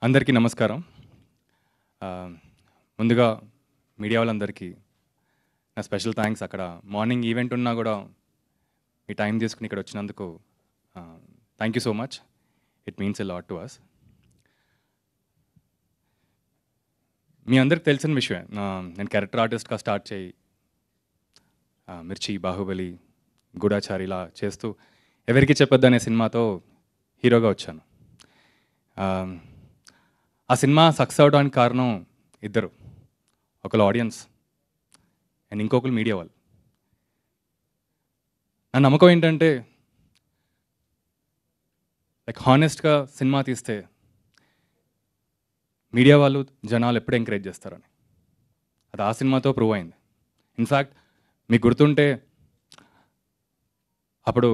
అందరికీ నమస్కారం. ఆహ్, ముందుగా మీడియా వాళ్ళందరికీ నా స్పెషల్ థాంక్స్. అక్కడ మార్నింగ్ ఈవెంట్ ఉన్నా గూడా మీ టైం తీసుకొని ఇక్కడ వచ్చినందుకు thank you so much. It means a lot to us. మీ అందరికి తెలిసిన విషయమే. నేను క్యారెక్టర్ ఆర్టిస్ట్‌గా స్టార్ట్ చేయి 'మిర్చి', 'బాహుబలి', 'గూఢాచారి' ఇలా చేస్తూ 'ఎవరికీ చెప్పొద్దు' అనే సినిమాతో హీరోగా వచ్చాను. ఆ సినిమా సక్సెస్ అవ్వడానికి కారణం ఇద్దరు. ఒకళ్ళు ఆడియన్స్ అండ్ ఇంకొకరు మీడియా వాళ్ళు. నా నమ్మకం ఏంటంటే లైక్ హానెస్ట్‌గా సినిమా తీస్తే మీడియా వాళ్ళు, జనాలు ఎప్పుడు ఎంకరేజ్ చేస్తారని. అది ఆ సినిమాతో ప్రూవ్ అయింది. ఇన్‌ఫ్యాక్ట్ మీకు గుర్తుంటే అప్పుడు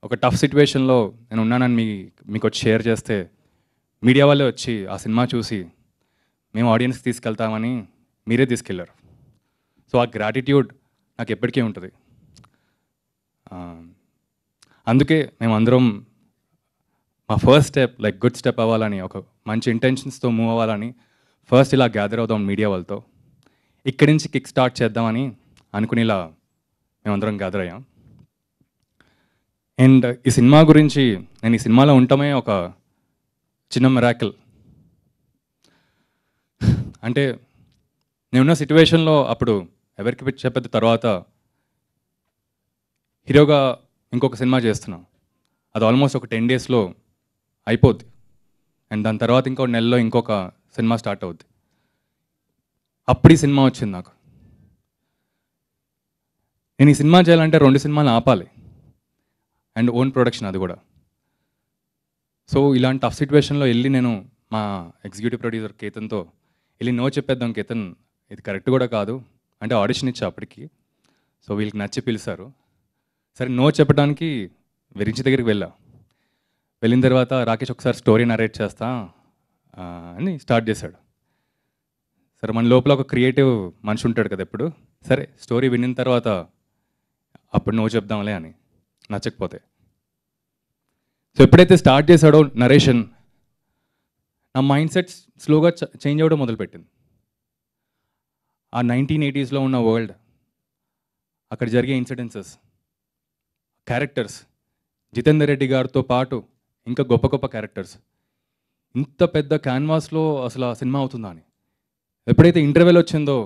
ఒక టఫ్ సిట్యుయేషన్‌లో నేను ఉన్నానని మీకొచ్చి షేర్ చేస్తే మీడియా వాళ్ళే వచ్చి ఆ సినిమా చూసి మేము ఆడియన్స్‌కి తీసుకెళ్తామని మీరే తీసుకెళ్లారు. సో ఆ గ్రాటిట్యూడ్ నాకు ఎప్పటికీ ఉంటుంది. అందుకే మేమందరం మా first step like good step అవ్వాలని, ఒక మంచి ఇంటెన్షన్స్తో మూవ్ అవ్వాలని ఫస్ట్ ఇలా గ్యాదర్ అవుదాం మీడియా వాళ్ళతో. ఇక్కడి నుంచి కిక్ స్టార్ట్ చేద్దామని అనుకుని ఇలా మేమందరం గ్యాదర్ అయ్యాం. అండ్ ఈ సినిమా గురించి నేను ఈ సినిమాలో ఉండటమే ఒక చిన్న మిరాకిల్. అంటే నేనున్న సిట్యుయేషన్లో అప్పుడు ఎవరికి చెప్పేది తర్వాత హీరోగా ఇంకొక సినిమా చేస్తున్నాం. అది ఆల్మోస్ట్ ఒక 10 డేస్లో అయిపోద్ది. అండ్ దాని తర్వాత ఇంకో నెలలో ఇంకొక సినిమా స్టార్ట్ అవుద్ది. అప్పుడు ఈ సినిమా వచ్చింది నాకు. నేను ఈ సినిమా చేయాలంటే 2 సినిమాలు ఆపాలి. అండ్ ఓన్ ప్రొడక్షన్ అది కూడా. సో ఇలాంటి టఫ్ సిట్యుయేషన్లో వెళ్ళి నేను మా ఎగ్జిక్యూటివ్ ప్రొడ్యూసర్ కేతన్తో వెళ్ళి నో చెప్పేద్దాం కేతన్, ఇది కరెక్ట్ కూడా కాదు అంటే ఆడిషన్ ఇచ్చా అప్పటికి. సో వీళ్ళకి నచ్చి పిలిచారు. సరే నో చెప్పడానికి విరించి దగ్గరికి వెళ్ళిన తర్వాత రాకేష్ ఒకసారి స్టోరీ నరేట్ చేస్తా అని స్టార్ట్ చేశాడు. సరే మన లోపల ఒక క్రియేటివ్ మనిషి ఉంటాడు కదా ఎప్పుడు. సరే స్టోరీ విన్న తర్వాత అప్పుడు నో చెప్దాంలే అని, నచ్చకపోతే. సో ఎప్పుడైతే స్టార్ట్ చేశాడో నరేషన్, నా మైండ్ సెట్ స్లోగా చేంజ్ అవ్వడం మొదలుపెట్టింది. ఆ 1980స్లో ఉన్న వరల్డ్, అక్కడ జరిగే ఇన్సిడెన్సెస్, క్యారెక్టర్స్, జితేందర్ రెడ్డి గారితో పాటు ఇంకా గొప్ప గొప్ప క్యారెక్టర్స్, ఇంత పెద్ద క్యాన్వాస్లో అసలు ఆ సినిమా అవుతుందా అని ఎప్పుడైతే ఇంటర్వెల్ వచ్చిందో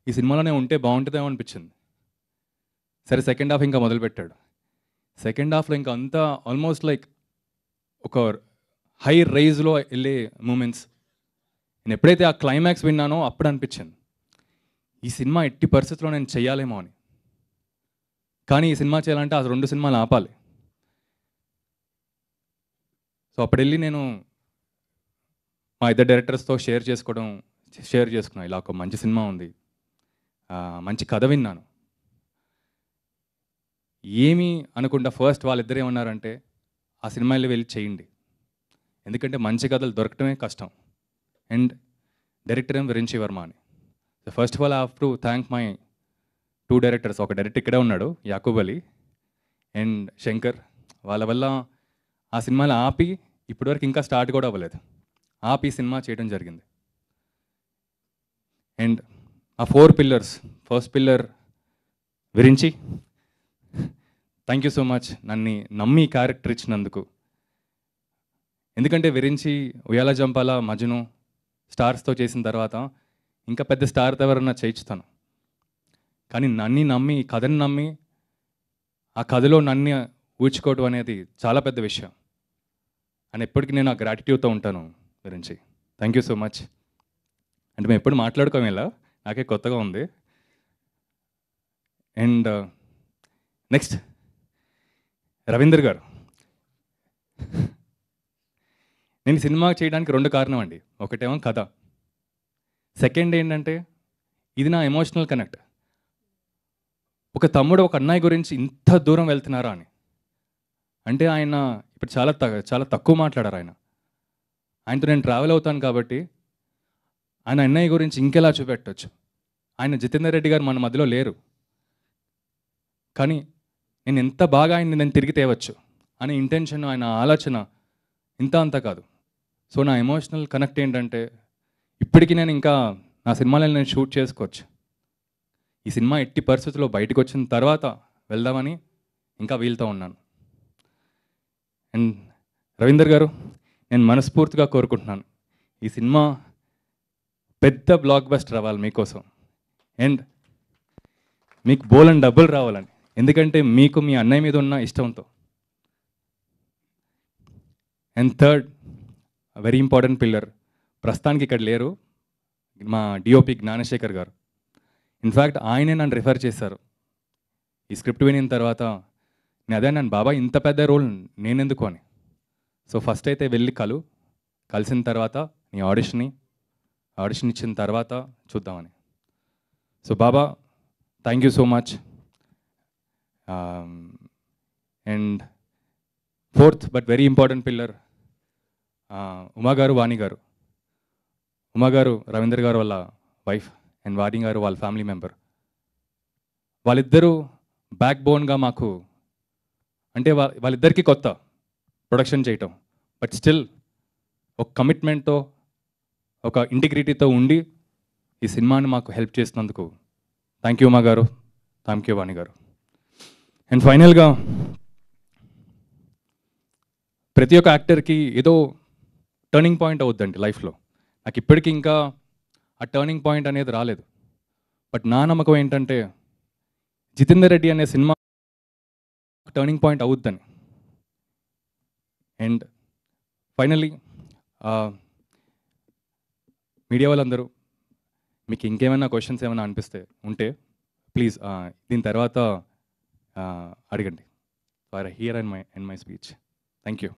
ఈ సినిమాలోనే ఉంటే బాగుంటుందేమో అనిపించింది. సరే సెకండ్ హాఫ్ ఇంకా మొదలుపెట్టాడు. సెకండ్ హాఫ్లో ఇంకా అంతా ఆల్మోస్ట్ లైక్ ఒక హై రైజ్లో వెళ్ళే మూమెంట్స్. నేను ఎప్పుడైతే ఆ క్లైమాక్స్ విన్నానో అప్పుడు అనిపించింది ఈ సినిమా ఎట్టి పరిస్థితుల్లో నేను చెయ్యాలేమో అని. కానీ ఈ సినిమా చేయాలంటే ఆ 2 సినిమాలు ఆపాలి. సో అప్పుడు వెళ్ళి నేను మా ఇద్దరు డైరెక్టర్స్తో షేర్ చేసుకున్నాను. ఇలా ఒక మంచి సినిమా ఉంది, మంచి కథ విన్నాను. ఏమీ అనకుండా ఫస్ట్ వాళ్ళిద్దరు ఏమన్నారంటే ఆ సినిమాలో వెళ్ళి చేయండి, ఎందుకంటే మంచి కథలు దొరకటమే కష్టం. అండ్ డైరెక్టర్ ఏం విరించి వర్మ అని. So first of all I have to thank my 2 directors. ఒక డైరెక్టర్ ఇక్కడే ఉన్నాడు, యాకూబ్ అలీ అండ్ శంకర్. వాళ్ళ వల్ల ఆ సినిమాలు ఆపి ఇప్పటివరకు ఇంకా స్టార్ట్ కూడా అవ్వలేదు, ఆపి సినిమా చేయడం జరిగింది. అండ్ ఆ 4 pillars, first pillar Virinchi, thank you so much నన్ను నమ్మి క్యారెక్టర్ ఇచ్చినందుకు. ఎందుకంటే విరించి, ఉయ్యాల జంపాల, మజ్ను స్టార్స్తో చేసిన తర్వాత ఇంకా పెద్ద స్టార్తో ఎవరన్నా చేయించుతాను. కానీ నన్ను నమ్మి, కథని నమ్మి ఆ కథలో నన్ను ఊడ్చుకోవడం అనేది చాలా పెద్ద విషయం. అని ఎప్పటికీ నేను ఆ గ్రాటిట్యూడ్తో ఉంటాను Virinchi. Thank you so much. అంటే మేము ఎప్పుడు మాట్లాడుకోము ఇలా, నాకే కొత్తగా ఉంది. అండ్ నెక్స్ట్ రవీందర్ గారు. నేను సినిమా చేయడానికి 2 కారణం అండి. ఒకటేమో కథ, సెకండ్ ఏంటంటే ఇది నా ఎమోషనల్ కనెక్ట్. ఒక తమ్ముడు ఒక అన్నయ్య గురించి ఇంత దూరం వెళ్తున్నారా అని. అంటే ఆయన ఇప్పుడు చాలా తక్కువ మాట్లాడారు ఆయన. ఆయనతో నేను ట్రావెల్ అవుతాను కాబట్టి ఆయన అన్నయ్య గురించి ఇంకెలా చూపెట్టచ్చు. ఆయన జితేందర్ రెడ్డి గారు మన మధ్యలో లేరు, కానీ నేను ఎంత బాగా ఆయన్ని నేను తిరిగి తేవచ్చు అనే ఇంటెన్షన్, ఆయన ఆలోచన ఇంత అంత కాదు. సో నా ఎమోషనల్ కనెక్ట్ ఏంటంటే ఇప్పటికీ నేను ఇంకా నా సినిమాలను నేను షూట్ చేసుకోవచ్చు. ఈ సినిమా ఎట్టి పరిస్థితుల్లో బయటకు వచ్చిన తర్వాత వెళ్దామని ఇంకా వీలుతో ఉన్నాను. అండ్ రవీందర్ గారు, నేను మనస్ఫూర్తిగా కోరుకుంటున్నాను ఈ సినిమా పెద్ద బ్లాక్ బస్టర్ అవ్వాలి మీకోసం, అండ్ మీకు బోలెని డబ్బులు రావాలని. ఎందుకంటే మీకు మీ అన్నయ్య మీద ఉన్న ఇష్టంతో. And third, very important pillar, ప్రస్తుతానికి ఇక్కడ లేరు, మా డిఓపి జ్ఞానశేఖర్ గారు. ఇన్ఫ్యాక్ట్ ఆయనే నన్ను రిఫర్ చేశారు. ఈ స్క్రిప్ట్ వినిన తర్వాత నన్ను బాబా ఇంత పెద్ద రోల్ నేనెందుకు అని. సో ఫస్ట్ అయితే వెళ్ళి కలిసిన తర్వాత నీ ఆడిషన్ ఇచ్చిన తర్వాత చూద్దామని. So Baba, thank you so much. And fourth but very important pillar, Uma గారు, వాణి గారు. ఉమా గారు రవీందర్ గారు వాళ్ళ వైఫ్, అండ్ వాణి గారు వాళ్ళ ఫ్యామిలీ మెంబర్. వాళ్ళిద్దరూ బ్యాక్ బోన్గా మాకు, అంటే వాళ్ళిద్దరికీ కొత్త ప్రొడక్షన్ చేయటం, బట్ స్టిల్ ఒక కమిట్మెంట్తో, ఒక ఇంటిగ్రిటీతో ఉండి ఈ సినిమాని మాకు హెల్ప్ చేసినందుకు థ్యాంక్ యూ ఉమా గారు, థ్యాంక్ యూ వాణి గారు. అండ్ ఫైనల్గా, ప్రతి ఒక్క యాక్టర్కి ఏదో టర్నింగ్ పాయింట్ అవుద్దండి లైఫ్లో. నాకు ఇప్పటికీ ఇంకా ఆ టర్నింగ్ పాయింట్ అనేది రాలేదు. బట్ నా నమ్మకం ఏంటంటే జితేందర్ రెడ్డి అనే సినిమా టర్నింగ్ పాయింట్ అవుద్దని. అండ్ ఫైనల్లీ, మీడియా వాళ్ళందరూ మీకు ఇంకేమైనా క్వశ్చన్స్ ఏమైనా అనిపిస్తే ఉంటే ప్లీజ్ దీని తర్వాత అడగండి. For here and my speech. Thank you.